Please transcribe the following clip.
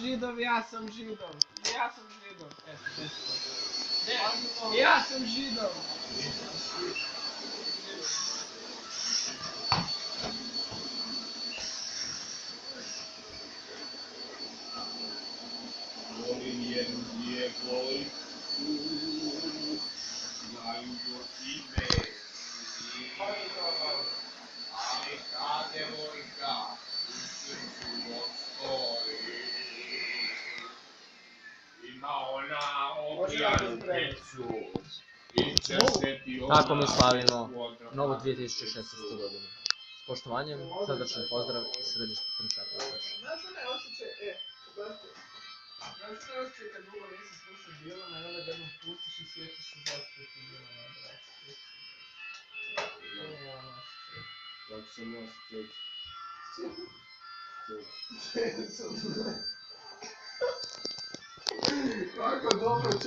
Židov, ja sam Židov. Ja sam Židov. Ja sam Židov. Volim jednu djevojku, znaju joj ime, ali ta djevojka u srcu postoji. Ima ona obrijanu pecu i će se ti ona... Tako mi slavimo novu 2016. godinu. S poštovanjem, srdačan pozdrav iz središta Trčakovića. Znaš onaj osjećaj, brate, znaš onaj osjećaj kad dugo nisi slušao Dilana i onda ga jednom pustiš i sjetiš se zašto je ti Dilana, brate. To je ono osjećaj. Kako sam ja Kako dobro